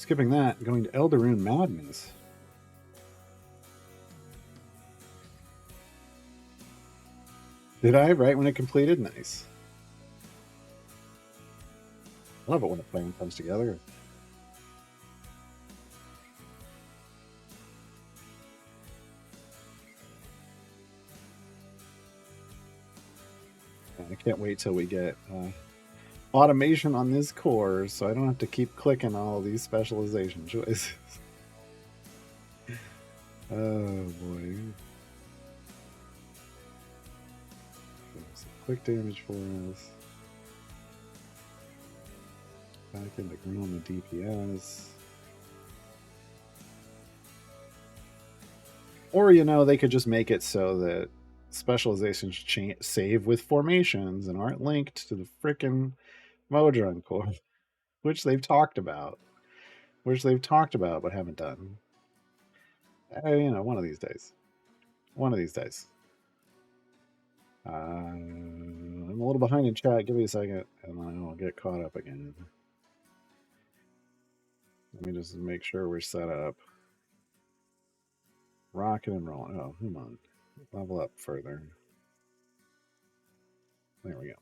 Skipping that, going to Elder Rune Madness. Did I? Right when it completed? Nice. I love it when a plan comes together. I can't wait till we get automation on this core so I don't have to keep clicking all these specialization choices. Oh boy. Some quick damage for us. Back into on the DPS. Or, you know, they could just make it so that specializations save with formations and aren't linked to the frickin' Modron core, which they've talked about. But haven't done. You know, one of these days. One of these days. I'm a little behind in chat. Give me a second, and then I'll get caught up again. Let me just make sure we're set up. Rocking and rolling. Oh, come on. Level up further. There we go.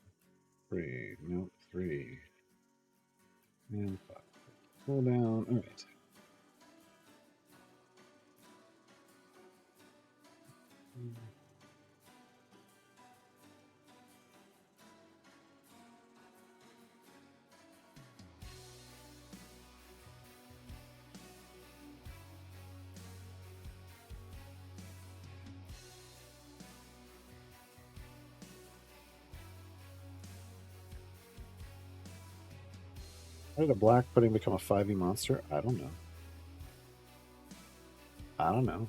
3. Nope. 3. And 5. Pull down. All right. How did a black pudding become a 5e monster? I don't know. I don't know.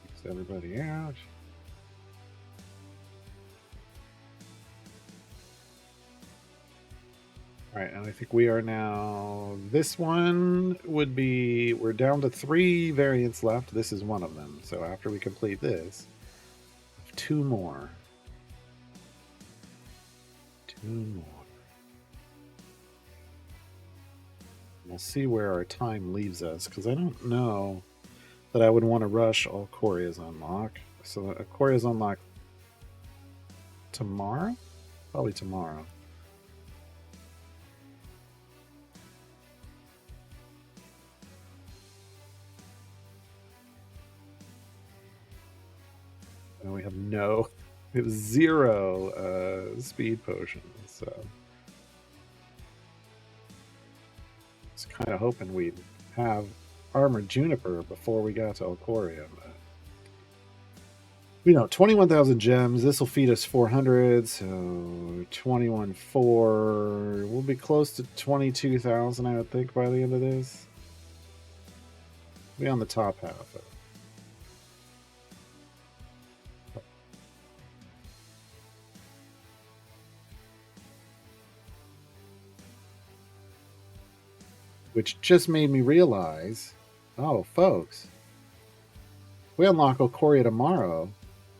Keeps everybody out. All right, and I think we are now. This one would be. We're down to 3 variants left. This is one of them. So after we complete this, 2 more. 2 more. We'll see where our time leaves us, because I don't know that I would want to rush all Coria's unlock. So Coria's unlock tomorrow? Probably tomorrow. And we have we have 0 speed potions, so I was kind of hoping we'd have Armored Juniper before we got to Alcoria, but you know, 21,000 gems. This will feed us 400, so 21.4. We'll be close to 22,000, I would think, by the end of this. Be on the top half. Which just made me realize, oh, folks, we unlock Alcoria tomorrow.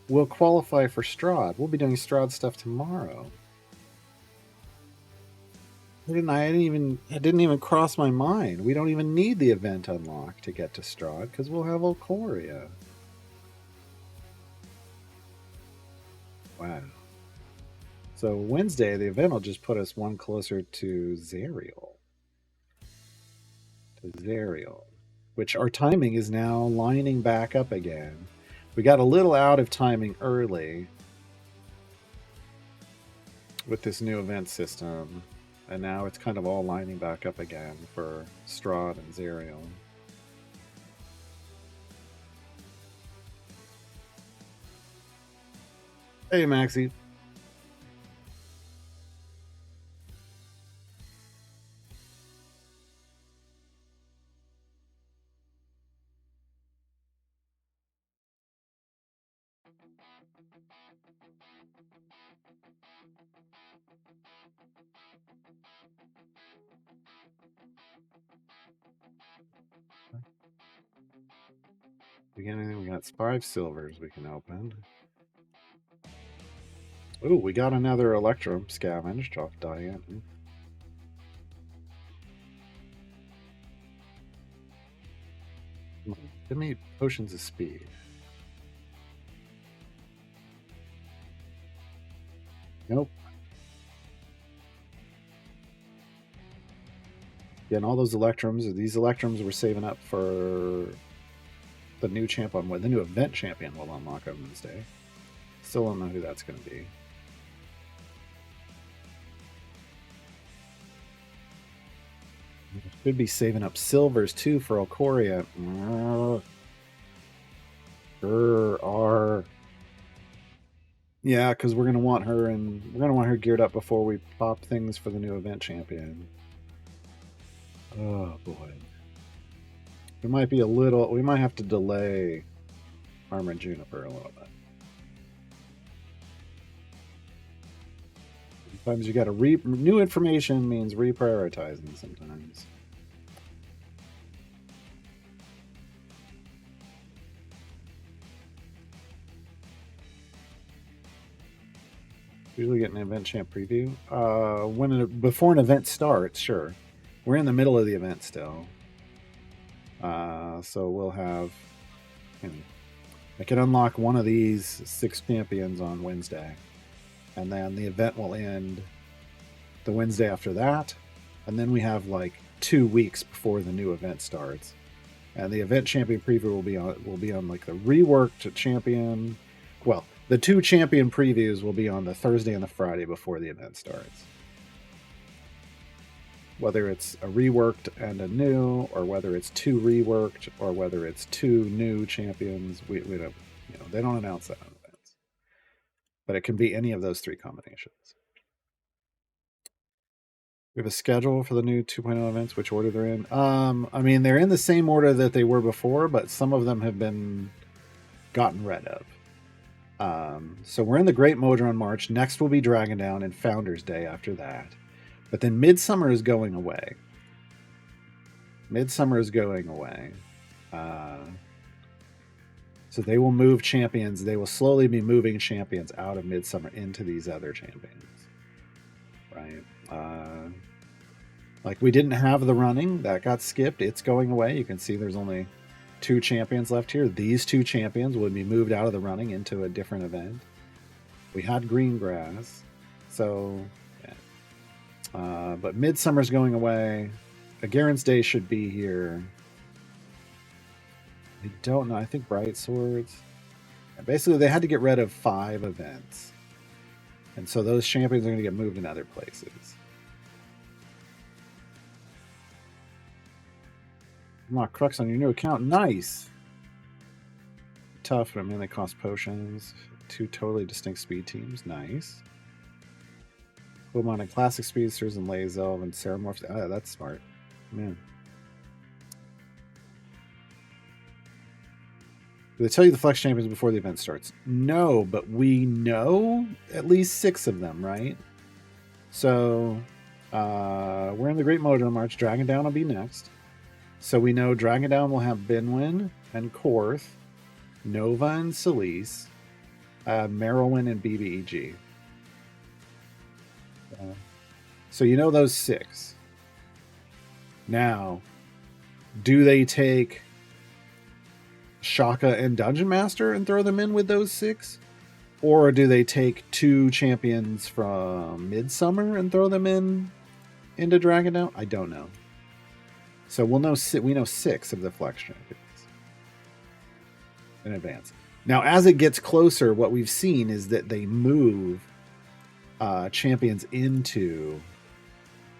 We'll qualify for Strahd. We'll be doing Strahd stuff tomorrow. It didn't even cross my mind. We don't even need the event unlock to get to Strahd because we'll have Alcoria. Wow. So Wednesday, the event will just put us one closer to Zariel. Which our timing is now lining back up again. We got a little out of timing early with this new event system, and now it's kind of all lining back up again for Strahd and Zariel. Hey, Maxie. We got anything? We got 5 silvers we can open. Ooh, we got another Electrum scavenged off Diane. Give me potions of speed. Nope. Yeah, and all those Electrums, these Electrums we're saving up for the new champ on the new event champion will unlock on Wednesday. Still don't know who that's going to be. Should be saving up silvers too for Alcoria. Yeah, because we're gonna want her geared up before we pop things for the new event champion. Oh boy. We might have to delay Armor Juniper a little bit. Sometimes you gotta new information means reprioritizing sometimes. Usually get an event champ preview. Before an event starts, sure. We're in the middle of the event still. So we'll have I can unlock one of these 6 champions on Wednesday. And then the event will end the Wednesday after that. And then we have like 2 weeks before the new event starts. And the event champion preview will be on like the reworked champion. Well, the 2 champion previews will be on the Thursday and the Friday before the event starts. Whether it's a reworked and a new, or whether it's 2 reworked, or whether it's 2 new champions, we don't, they don't announce that on events. But it can be any of those 3 combinations. We have a schedule for the new 2.0 events, which order they're in. I mean, they're in the same order that they were before, but some of them have been gotten rid of. So we're in the Great Modron March. Next will be Dragon Down and Founders Day after that. But then Midsummer is going away. So they will move champions. They will slowly be moving champions out of Midsummer into these other champions. Right? Like we didn't have the running. That got skipped. It's going away. You can see there's only 2 champions left here. These 2 champions would be moved out of the running into a different event. We had green grass. So, yeah. But Midsummer's going away. Agaren's Day should be here. I don't know. I think Bright Swords. Basically, they had to get rid of 5 events. And so those champions are going to get moved in other places. Unlock Crux on your new account. Nice. Tough, but I mean, they cost potions. 2 totally distinct speed teams. Nice. Pokemon and Classic Speedsters and Lazelv and Ceramorphs. Oh, that's smart. Man. Do they tell you the Flex Champions before the event starts? No, but we know at least 6 of them, right? So, we're in the Great Modron March. Dragon Down will be next. So we know Dragon Down will have Binwin and Korth, Nova and Celise, Merylwyn and BBEG. So you know those 6. Now, do they take Shaka and Dungeon Master and throw them in with those 6? Or do they take 2 champions from Midsummer and throw them into Dragon Down? I don't know. So we know 6 of the Flex champions in advance. Now, as it gets closer, what we've seen is that they move champions into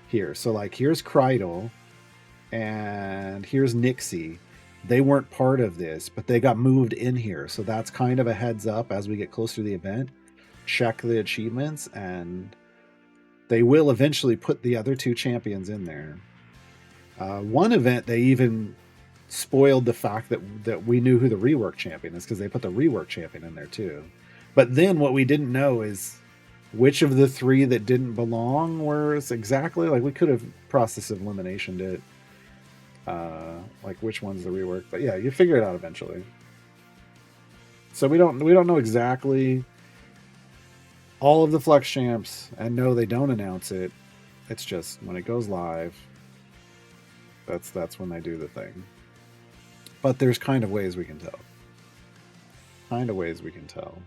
here. So, like, here's Krydle and here's Nixie. They weren't part of this, but they got moved in here. So that's kind of a heads up as we get closer to the event. Check the achievements, and they will eventually put the other 2 champions in there. One event, they even spoiled the fact that we knew who the rework champion is because they put the rework champion in there too. But then what we didn't know is which of the 3 that didn't belong were exactly. Like, we could have process of eliminationed it. Like which one's the rework. But yeah, you figure it out eventually. So we don't know exactly all of the Flex champs, and no, they don't announce it. It's just when it goes live, that's when they do the thing. But there's kind of ways we can tell. Kind of ways we can tell.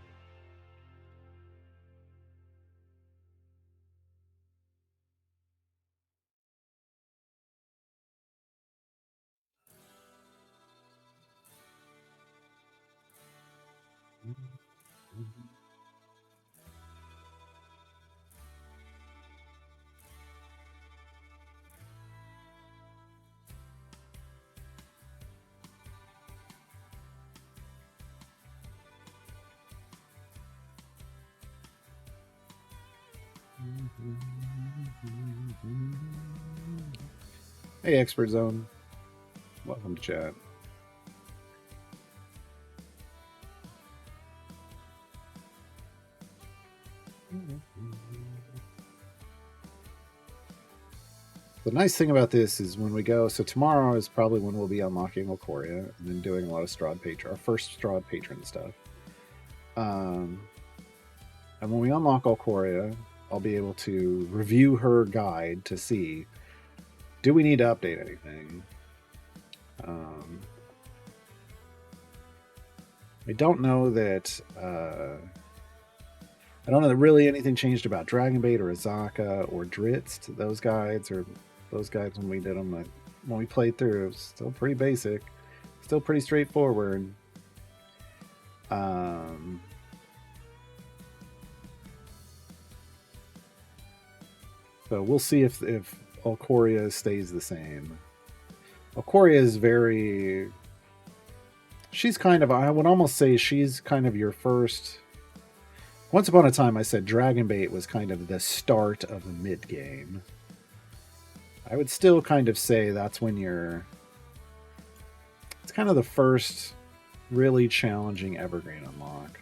Hey, Expert Zone. Welcome to chat. The nice thing about this is when we go, so tomorrow is probably when we'll be unlocking Alcoria and then doing a lot of Strahd Patron, our first Strahd Patron stuff. And when we unlock Alcoria, I'll be able to review her guide to see, do we need to update anything? I don't know that I don't know that really anything changed about Dragonbait or Azaka or Dritz. Those guides when we did them, when we played through, it was still pretty basic, still pretty straightforward. So we'll see if Alcoria stays the same. Alcoria is very. She's kind of, I would almost say she's kind of your first. Once upon a time, I said Dragonbait was kind of the start of the mid game. I would still kind of say that's when you're. It's kind of the first really challenging evergreen unlock.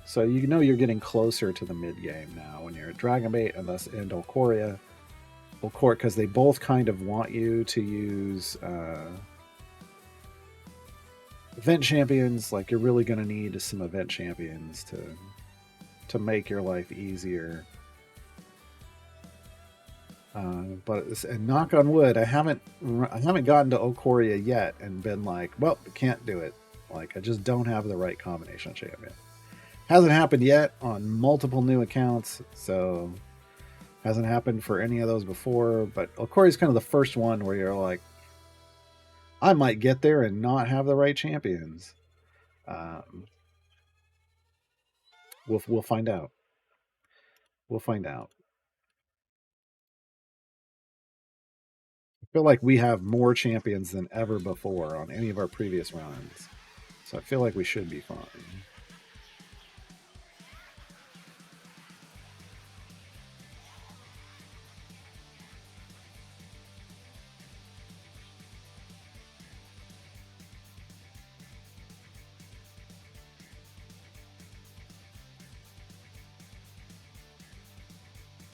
So you know you're getting closer to the mid game now when you're at Dragonbait and Alcoria. Because they both kind of want you to use event champions. Like you're really going to need some event champions to make your life easier. But and knock on wood, I haven't gotten to Alcoria yet and been like, well, I can't do it. Like I just don't have the right combination of champion. Hasn't happened yet on multiple new accounts, so hasn't happened for any of those before. But Alcoria is kind of the first one where you're like, I might get there and not have the right champions. We'll find out. We'll find out. I feel like we have more champions than ever before on any of our previous runs, so I feel like we should be fine.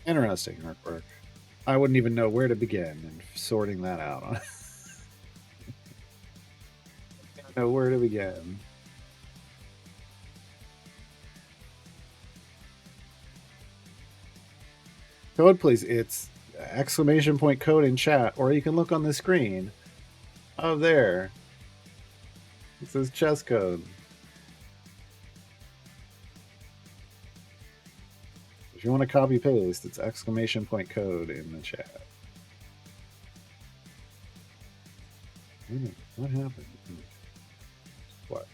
Interesting artwork. I wouldn't even know where to begin in sorting that out. I don't know where to begin. Code, please. It's exclamation point code in chat, or you can look on the screen. Oh, there. It says chess code. If you want to copy paste, it's exclamation point code in the chat. What happened? What?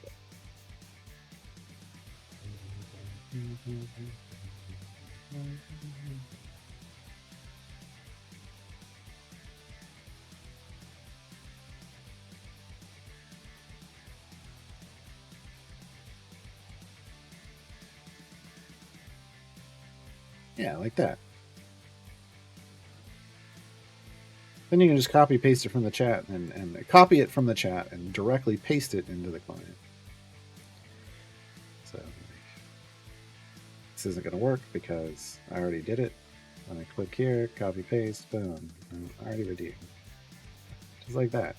Yeah, like that. Then you can just copy paste it from the chat and copy it from the chat and directly paste it into the client. So this isn't going to work because I already did it. When I click here, copy paste, boom, I already redeemed. Just like that.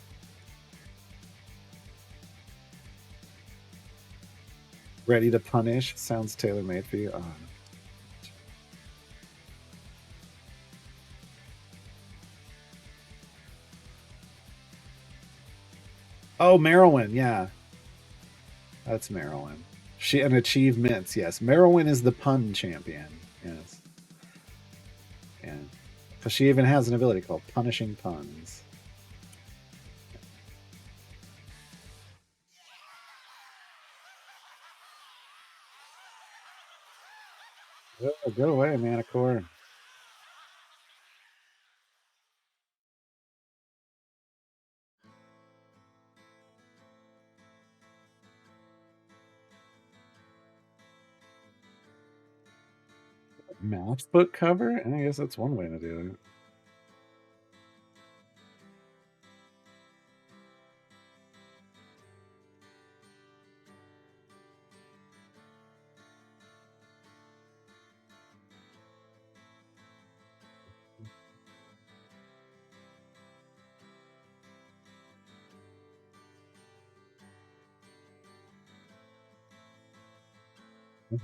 Ready to punish sounds tailor-made for you. Oh, Merylwyn, yeah. That's Merylwyn. She and achievements, yes. Merylwyn is the pun champion. Yes. And because she even has an ability called Punishing Puns. Oh, go away, Manicore. Maps book cover? I guess that's one way to do it.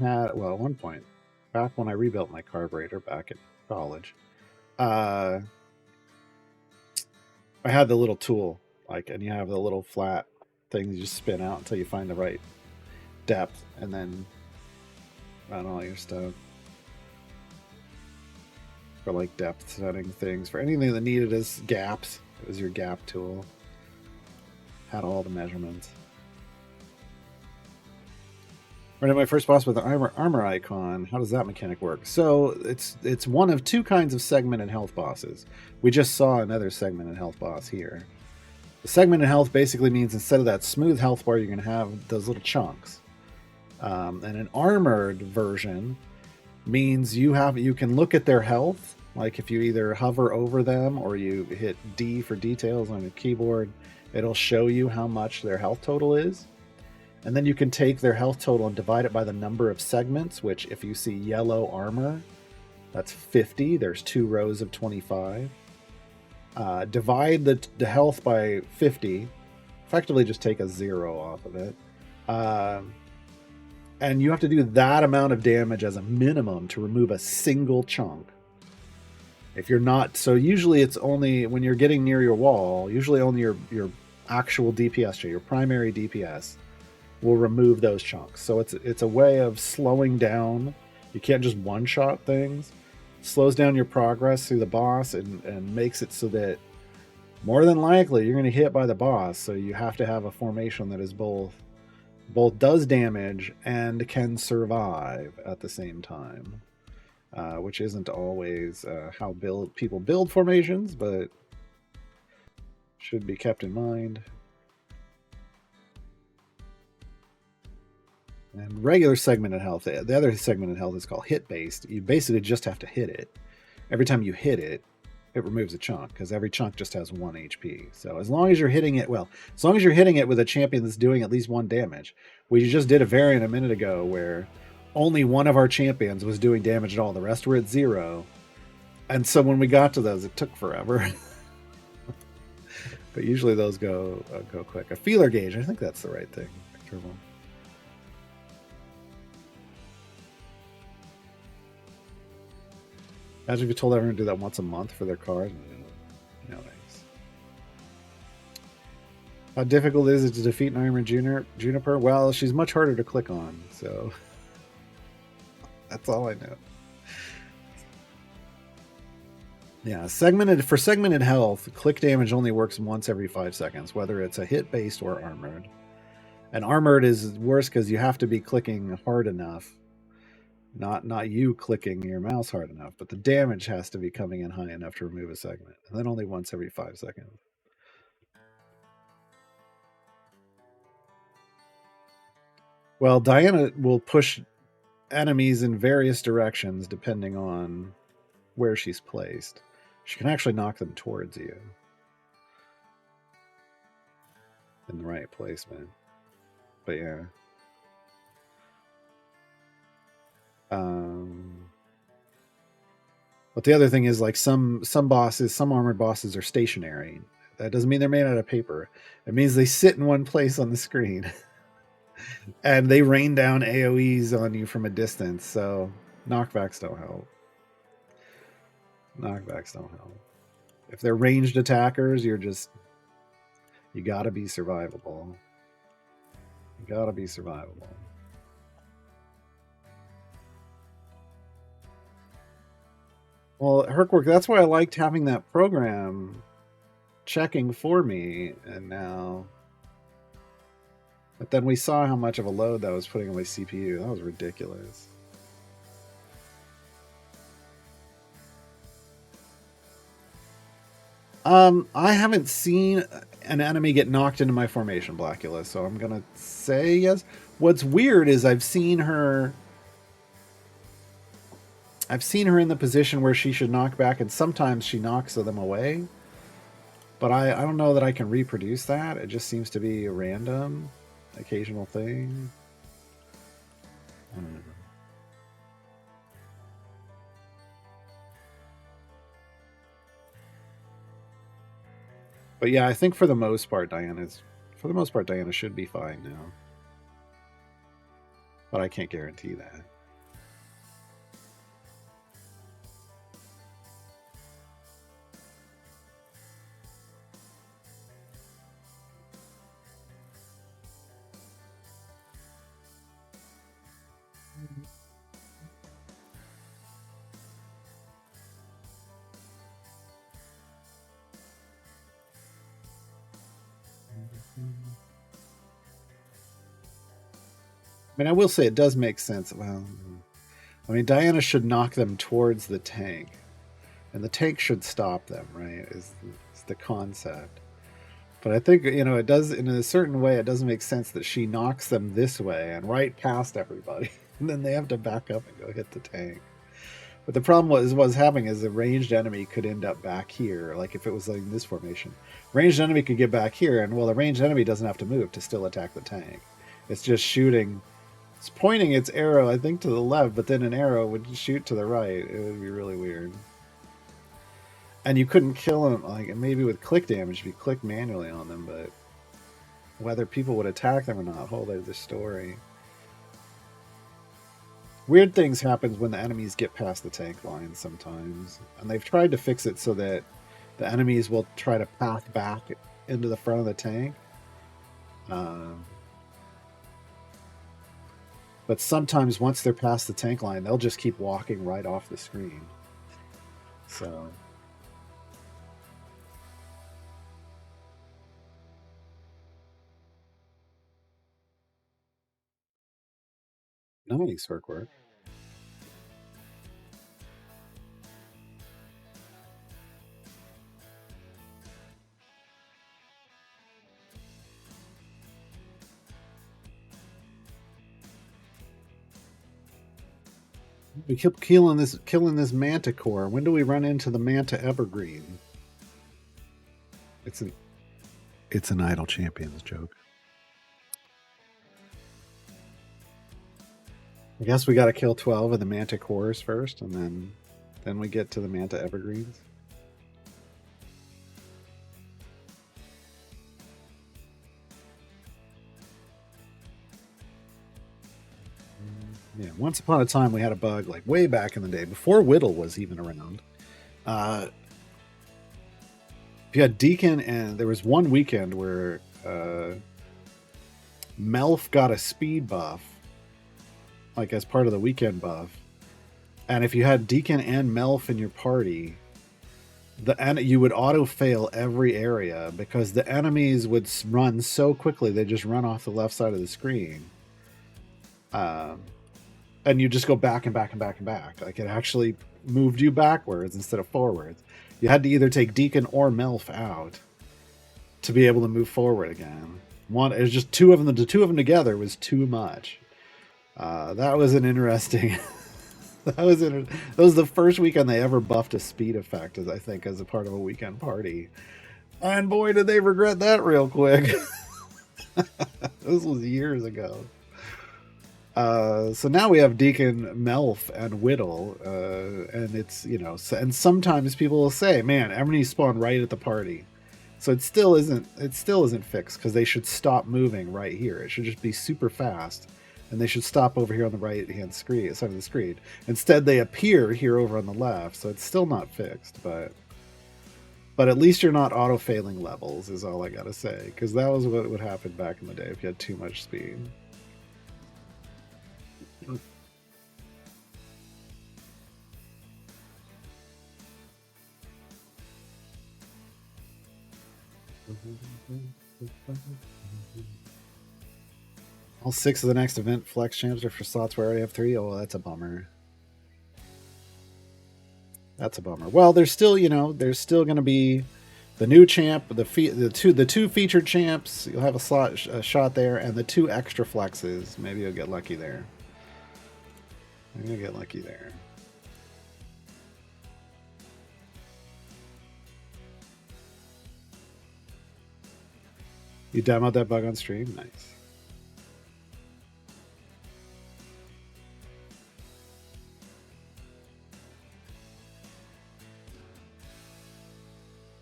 At one point, back when I rebuilt my carburetor back in college, I had the little tool, and you have the little flat things you just spin out until you find the right depth, and then run all your stuff for depth setting things. For anything that needed as gaps, it was your gap tool. Had all the measurements. Right, my first boss with the armor icon. How does that mechanic work? So it's one of two kinds of segmented health bosses. We just saw another segmented health boss here. The segmented health basically means instead of that smooth health bar, you're going to have those little chunks. And an armored version means you can look at their health. Like if you either hover over them or you hit D for details on your keyboard, it'll show you how much their health total is. And then you can take their health total and divide it by the number of segments, which if you see yellow armor, that's 50. There's 2 rows of 25. Divide the health by 50. Effectively just take a 0 off of it. And you have to do that amount of damage as a minimum to remove a single chunk. If you're not... So usually it's only when you're getting near your wall, usually only your actual DPS, your primary DPS, will remove those chunks. So it's a way of slowing down. You can't just one-shot things. It slows down your progress through the boss and makes it so that more than likely you're going to get hit by the boss. So you have to have a formation that is both does damage and can survive at the same time, which isn't always how people build formations, but should be kept in mind. And regular segmented health, the other segmented health is called hit-based. You basically just have to hit it. Every time you hit it, it removes a chunk, because every chunk just has 1 HP. So as long as you're hitting it, as long as you're hitting it with a champion that's doing at least 1 damage. We just did a variant a minute ago where only one of our champions was doing damage at all. The rest were at 0. And so when we got to those, it took forever. But usually those go quick. A feeler gauge, I think that's the right thing. Imagine if you told everyone to do that once a month for their cars. No thanks. How difficult is it to defeat an Iron Juniper? Well, she's much harder to click on, so that's all I know. Yeah, for segmented health, click damage only works once every 5 seconds, whether it's a hit-based or armored. And armored is worse because you have to be clicking hard enough. Not you clicking your mouse hard enough, but the damage has to be coming in high enough to remove a segment. And then only once every 5 seconds. Well, Diana will push enemies in various directions depending on where she's placed. She can actually knock them towards you in the right placement. But yeah. But the other thing is, some armored bosses are stationary. That doesn't mean they're made out of paper. It means they sit in one place on the screen. And they rain down AoEs on you from a distance, so knockbacks don't help. Knockbacks don't help. If they're ranged attackers, you gotta be survivable. You gotta be survivable. Well, Herkwork, that's why I liked having that program checking for me, and now. But then we saw how much of a load that was putting on my CPU. That was ridiculous. I haven't seen an enemy get knocked into my formation, Blackula, so I'm gonna say yes. What's weird is I've seen her in the position where she should knock back, and sometimes she knocks them away. But I don't know that I can reproduce that. It just seems to be a random, occasional thing. I don't know. But yeah, I think for the most part, Diana should be fine now. But I can't guarantee that. I mean, I will say it does make sense. Well, I mean, Diana should knock them towards the tank, and the tank should stop them, right? Is the concept. But I think, it does, in a certain way, it doesn't make sense that she knocks them this way and right past everybody, and then they have to back up and go hit the tank. But the problem was having is a ranged enemy could end up back here, like if it was like in this formation. Ranged enemy could get back here, and well, the ranged enemy doesn't have to move to still attack the tank. It's just shooting. It's pointing its arrow, I think, to the left, but then an arrow would shoot to the right. It would be really weird. And you couldn't kill them, like maybe with click damage if you click manually on them, but whether people would attack them or not, hold there's the story. Weird things happen when the enemies get past the tank line sometimes, and they've tried to fix it so that the enemies will try to path back into the front of the tank. But sometimes once they're past the tank line, they'll just keep walking right off the screen. So nice work. We keep killing this manticore. When do we run into the manta evergreen? It's an Idle Champions joke. I guess we got to kill 12 of the manticores first, and then we get to the manta evergreens. Yeah, once upon a time we had a bug like way back in the day before Whittle was even around. If you had Deacon, and there was one weekend where Melf got a speed buff, like as part of the weekend buff, and if you had Deacon and Melf in your party, you would auto fail every area because the enemies would run so quickly they just run off the left side of the screen. And you just go back and back and back and back. Like it actually moved you backwards instead of forwards. You had to either take Deacon or Melf out to be able to move forward again. It was just two of them. The two of them together was too much. That was an interesting. That was the first weekend they ever buffed a speed effect, I think, as a part of a weekend party. And boy, did they regret that real quick. This was years ago. So now we have Deacon, Melf, and Whittle, and it's and sometimes people will say, "Man, enemies spawn right at the party." So it still isn't fixed because they should stop moving right here. It should just be super fast, and they should stop over here on the right hand screen side of the screen. Instead, they appear here over on the left, so it's still not fixed. But at least you're not auto failing levels, is all I gotta say, because that was what would happen back in the day if you had too much speed. All 6 of the next event flex champs are for slots where I already have 3. Oh, well, that's a bummer. That's a bummer. Well, there's still, there's still going to be the new champ, the two featured champs. You'll have a shot there, and the 2 extra flexes. Maybe you'll get lucky there. Maybe you'll get lucky there. You demoed that bug on stream? Nice.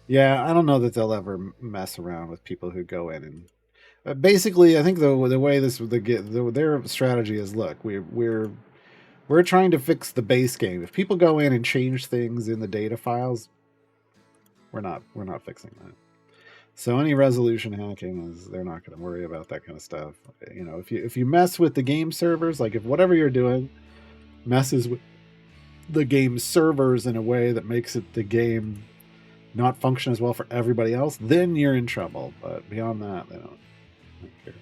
Yeah, I don't know that they'll ever mess around with people who go in and basically, I think the way their strategy is, look, we're trying to fix the base game. If people go in and change things in the data files, we're not fixing that. So any resolution hacking they're not going to worry about that kind of stuff. If you mess with the game servers, like if whatever you're doing messes with the game servers in a way that makes the game not function as well for everybody else, then you're in trouble. But beyond that, they don't care.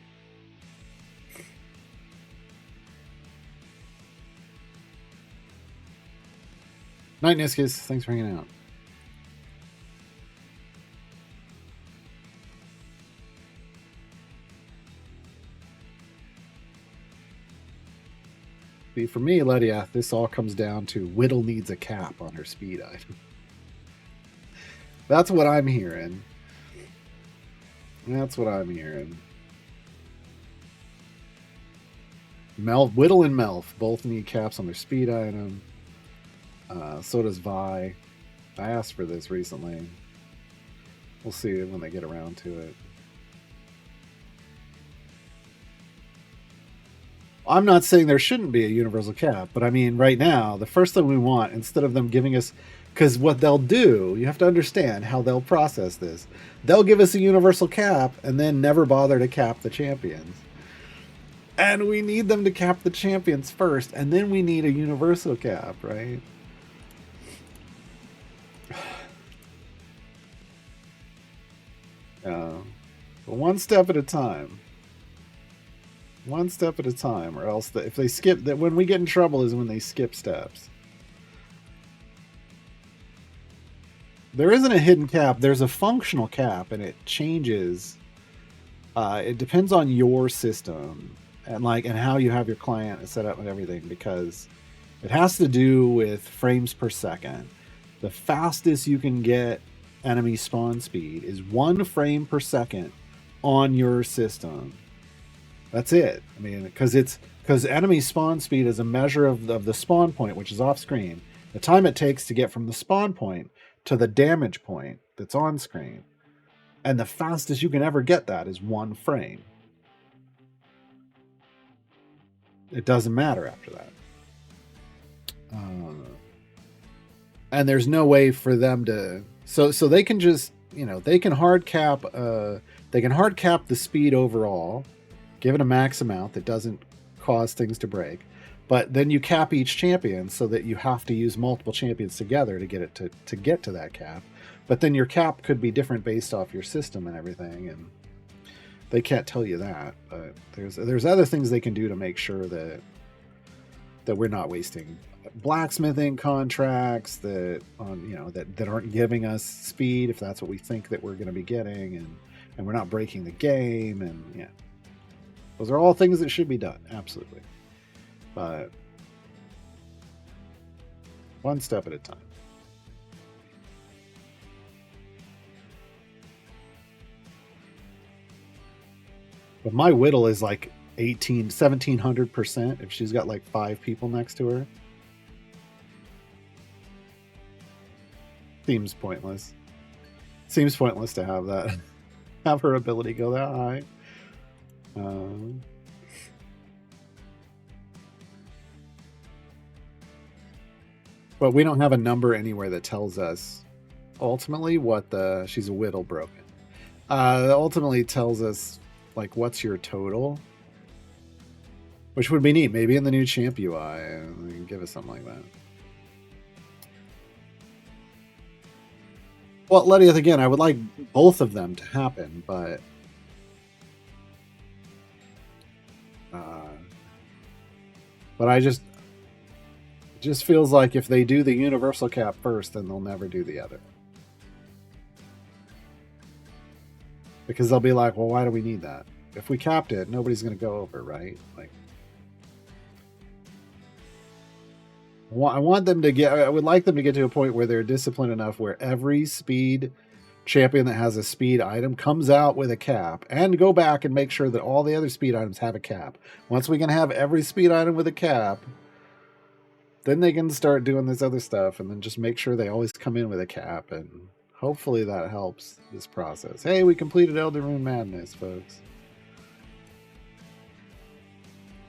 Night, Niscus. Thanks for hanging out. See, for me, Lydia, this all comes down to Whittle needs a cap on her speed item. That's what I'm hearing. That's what I'm hearing. Whittle and Melf both need caps on their speed item. So does Vi. I asked for this recently. We'll see when they get around to it. I'm not saying there shouldn't be a universal cap, but I mean, right now, the first thing we want, instead of them giving us, because what they'll do, you have to understand how they'll process this. They'll give us a universal cap and then never bother to cap the champions. And we need them to cap the champions first, and then we need a universal cap, right? One step at a time. One step at a time, or else if they skip, that when we get in trouble is when they skip steps. There isn't a hidden cap. There's a functional cap, and it changes. It depends on your system and how you have your client set up and everything, because it has to do with frames per second. The fastest you can get enemy spawn speed is 1 frame per second on your system. That's it. I mean, because enemy spawn speed is a measure of the spawn point, which is off screen. The time it takes to get from the spawn point to the damage point that's on screen. And the fastest you can ever get that is 1 frame. It doesn't matter after that. And there's no way for them to... So they can just, they can hard cap the speed overall, give it a max amount that doesn't cause things to break. But then you cap each champion so that you have to use multiple champions together to get it to get to that cap. But then your cap could be different based off your system and everything, and they can't tell you that. But there's other things they can do to make sure that we're not wasting blacksmithing contracts that aren't giving us speed if that's what we think that we're going to be getting, and we're not breaking the game, and yeah. Those are all things that should be done, absolutely. But one step at a time. But my Whittle is like 1700% if she's got like 5 people next to her. Seems pointless. Seems pointless to have that, have her ability go that high. But we don't have a number anywhere that tells us ultimately what she's a whittle broken. That ultimately tells us like what's your total, which would be neat. Maybe in the new champ UI, give us something like that. Well, Letty, again, I would like both of them to happen, but I just feels like if they do the universal cap first, then they'll never do the other. Because they'll be like, well, why do we need that? If we capped it, nobody's going to go over, right? Like, I want them to get. I would like them to get to a point where they're disciplined enough where every speed champion that has a speed item comes out with a cap, and go back and make sure that all the other speed items have a cap. Once we can have every speed item with a cap, then they can start doing this other stuff, and then just make sure they always come in with a cap, and hopefully that helps this process. Hey, we completed Elder Rune Madness, folks.